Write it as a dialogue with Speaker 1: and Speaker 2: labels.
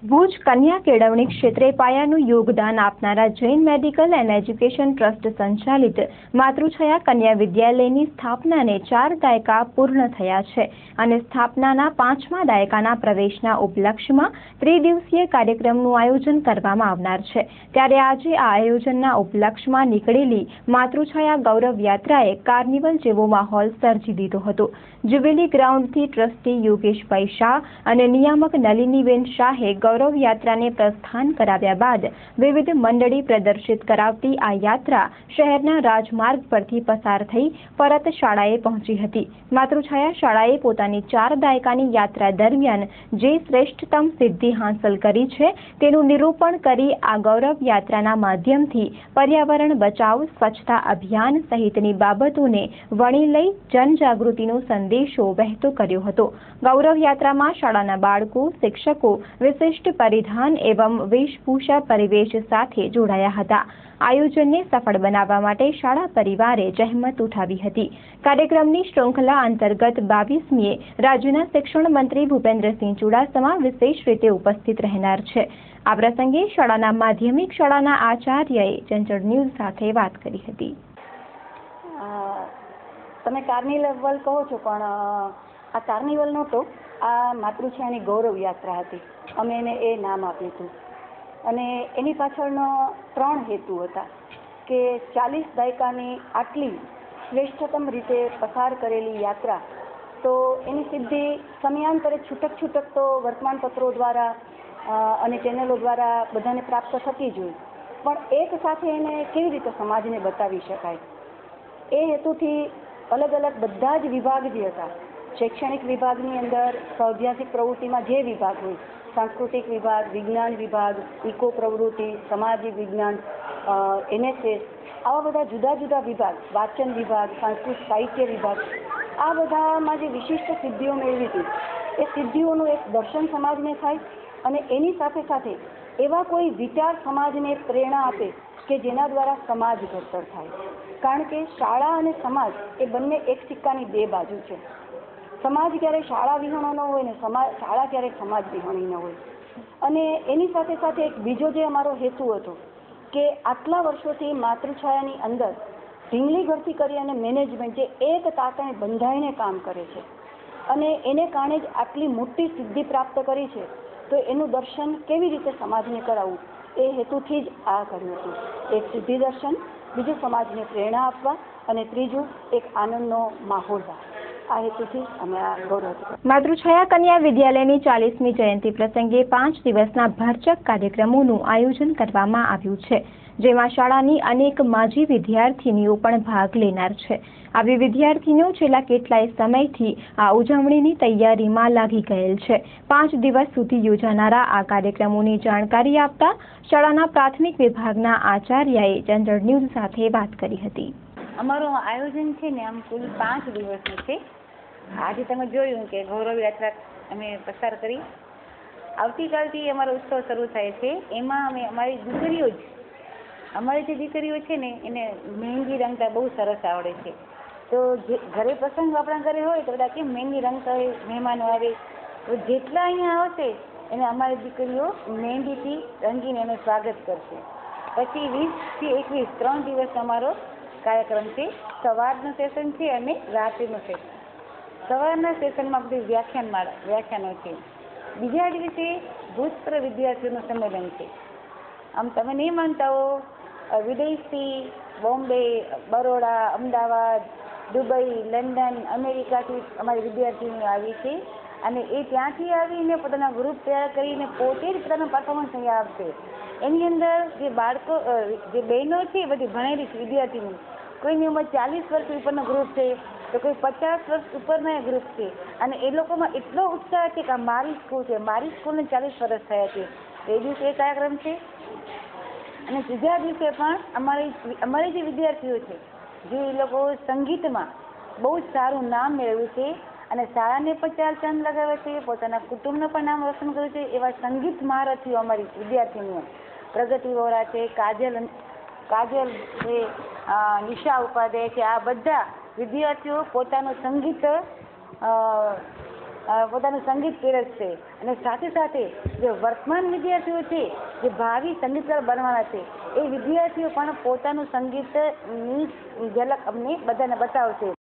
Speaker 1: ભુજ કન્યા કેળવણી ક્ષેત્રે પાયાનું યોગદાન આપનારા Jain medical and education trust સંચાલિત માતૃછાયા કન્યા વિદ્યાલયની સ્થાપનાને 4 દાયકા પૂર્ણ થયા છે અને સ્થાપનાના 5મા દાયકાના પ્રવેશના ઉપલક્ષ્યમાં ત્રિદિવસીય કાર્યક્રમનું આયોજન કરવામાં આવનાર છે। ત્યારે આજે આ આયોજનના ઉપલક્ષ્યમાં નીકળેલી માતૃછાયા ગૌરવ યાત્રાએ કાર્નિવલ જેવો માહોલ સર્જી દીધો હતો। જ્યુબિલી ગ્રાઉન્ડથી ટ્રસ્ટી યોગેશભાઈ શાહ અને નિયામક નલિનીબેન શાહે ગૌરવ યાત્રાને પ્રસ્થાન કરાવ્યા બાદ વિવિધ મંડળી પ્રદર્શિત કરાવતી આ યાત્રા શહેરના રાજમાર્ગ પરથી પસાર થઈ પરત શાળાએ પહોંચી હતી। માતૃછાયા શાળાએ પોતાની 4 દાયકાની યાત્રા દરમિયાન જે શ્રેષ્ઠતમ સિદ્ધિ હાંસલ કરી છે તેનું નિરૂપણ કરી આ ગૌરવ યાત્રાના માધ્યમથી પર્યાવરણ બચાવ, સ્વચ્છતા અભિયાન સહિતની બાબતોને વણી લઈ જનજાગૃતિનો સંદેશો વહેતો કર્યો હતો। ગૌરવ યાત્રામાં શાળાના બાળકો, શિક્ષકો વિશિષ્ટ પરિધાન એવં વેશભૂષા પરિવેશ સાથે જોડાયા હતા। આયોજનને સફળ બનાવવા માટે શાળા પરિવારે જહેમત ઉઠાવી હતી। કાર્યક્રમની શૃંખલા અંતર્ગત 22મીએ રાજ્યના શિક્ષણ મંત્રી ભૂપેન્દ્રસિંહ ચુડાસમા વિશેષ રીતે ઉપસ્થિત રહેનાર છે। આ પ્રસંગે શાળાના માધ્યમિક શાળાના આચાર્યએ ચંચળ ન્યૂઝ સાથે વાત કરી હતી।
Speaker 2: તમે કાર્નિવલ કહો છો, પણ આ કાર્નિવલનો તો આ માતૃછાયાની ગૌરવ યાત્રા હતી। અમે એને એ નામ આપ્યું હતું અને એની પાછળનો 3 હેતુ હતા કે 40 દાયકાની આટલી શ્રેષ્ઠતમ રીતે પસાર કરેલી યાત્રા તો એની સિદ્ધિ સમયાંતરે છૂટક તો વર્તમાનપત્રો દ્વારા અને ચેનલો દ્વારા બધાને પ્રાપ્ત થતી જ હોય, પણ એક સાથે એને કેવી રીતે સમાજને બતાવી શકાય એ હેતુથી અલગ અલગ બધા જ વિભાગ જે હતા, શૈક્ષણિક વિભાગની અંદર સૌદ્યાસિક પ્રવૃત્તિમાં જે વિભાગ હોય, સાંસ્કૃતિક વિભાગ, વિજ્ઞાન વિભાગ, ઇકો પ્રવૃત્તિ, સમાજિક વિજ્ઞાન, NSS, આવા બધા જુદા જુદા વિભાગ, વાંચન વિભાગ, સાંસ્કૃતિક સાહિત્ય વિભાગ, આ બધામાં જે વિશિષ્ટ સિદ્ધિઓ મેળવી હતી એ સિદ્ધિઓનું એક દર્શન સમાજને થાય અને એની સાથે સાથે એવા કોઈ વિચાર સમાજને પ્રેરણા આપે કે જેના દ્વારા સમાજ ઘડતર થાય। કારણ કે શાળા અને સમાજ એ બંને એક સિક્કાની 2 બાજુ છે। સમાજ ક્યારેય શાળા વિહોણો ન હોય ને શાળા ક્યારેય સમાજ વિહોણી ન હોય। અને એની સાથે સાથે એક બીજો જે અમારો હેતુ હતો કે આટલા વર્ષોથી માતૃછાયાની અંદર ઢીંગલી ભરતી કરી અને મેનેજમેન્ટ જે એક તાતણે બંધાઈને કામ કરે છે અને એને કારણે જ આટલી મોટી સિદ્ધિ પ્રાપ્ત કરી છે, તો એનું દર્શન કેવી રીતે સમાજને કરાવવું એ હેતુથી જ આ કર્યું હતું। એક સિદ્ધિ દર્શન, બીજું સમાજને પ્રેરણા આપવા અને ત્રીજું એક આનંદનો માહોલ હોય। આ હેતુથી અમે આ ગૌરવ
Speaker 1: માતૃછાયા કન્યા વિદ્યાલયની 40મી જયંતિ પ્રસંગે 5 દિવસના ભરચક કાર્યક્રમોનું આયોજન કરવામાં આવ્યું છે, જેમાં શાળાની અનેક માજી વિદ્યાર્થીનીઓ પણ ભાગ લેનાર છે। આવી વિદ્યાર્થીનીઓ છેલ્લા કેટલાય સમયથી આ ઉજવણીની તૈયારીમાં લાગી ગયેલ છે। 5 દિવસ સુધી યોજાનારા આ કાર્યક્રમોની જાણકારી આપતા શાળાના પ્રાથમિક વિભાગના આચાર્યએ ચંચળ ન્યૂઝ સાથે વાત કરી હતી।
Speaker 3: અમારું આયોજન છે ને આમ કુલ 5 દિવસનું છે। આજે તમે જોયું કે ગૌરવ યાત્રા અમે પસાર કરી, આવતીકાલથી અમારો ઉત્સવ શરૂ થાય છે। એમાં અમે અમારી જે દીકરીઓ છે ને એને મહેંદી રંગતા બહુ સરસ આવડે છે। તો જે ઘરે પ્રસંગ આપણા ઘરે હોય તો બધા કેમ મહેંદી રંગતા હોય, મહેમાનો આવે, તો જેટલા અહીંયા આવશે એને અમારી દીકરીઓ મહેંદીથી રંગીને એનું સ્વાગત કરશે। પછી 20 થી 21 3 દિવસ અમારો કાર્યક્રમ છે। સવારનું સેશન છે અને રાત્રિનું સેશન। સવારના સેશનમાં બધી વ્યાખ્યાનો છે। બીજા દિવસે ભૂતપૂર્વ વિદ્યાર્થીઓનું સંમેલન છે। આમ તમે નહીં માનતા હો, વિદેશથી બોમ્બે, બરોડા, અમદાવાદ, દુબઈ, લંડન, અમેરિકાથી અમારી વિદ્યાર્થીઓ આવી છે અને એ ત્યાંથી આવીને પોતાના ગ્રુપ તૈયાર કરીને પોતે જ પોતાનું પરફોર્મન્સ અહીંયા આપશે। એની અંદર જે બાળકો, જે બહેનો છે એ બધી ભણેલી છે વિદ્યાર્થીની, કોઈની ઉંમર 40 વર્ષ ઉપરનો ગ્રુપ છે તો કોઈ 50 વર્ષ ઉપરના ગ્રુપ છે અને એ લોકોમાં એટલો ઉત્સાહ છે કે મારી સ્કૂલ છે, મારી સ્કૂલને 40 વર્ષ થયા છે। એ દિવસે એ કાર્યક્રમ છે અને ત્રીજા દિવસે પણ અમારી જે વિદ્યાર્થીઓ છે જે એ લોકો સંગીતમાં બહુ જ સારું નામ મેળવ્યું છે અને શાળાને પણ 4 ચાંદ લગાવે છે, પોતાના કુટુંબનું પણ નામ રોશન કર્યું છે, એવા સંગીત મહારથીઓ અમારી વિદ્યાર્થીનીઓ પ્રગતિ વોરા છે, કાજલ છે, નિશા ઉપાધ્યાય છે, આ બધા વિદ્યાર્થીઓ પોતાનું સંગીત પોતાનું સંગીત પીરસશે અને સાથે સાથે જે વર્તમાન વિદ્યાર્થીઓ છે જે ભાવિ સંગીતકાર બનવાના છે એ વિદ્યાર્થીઓ પણ પોતાનું સંગીતની ઝલક અમને બધાને બતાવશે.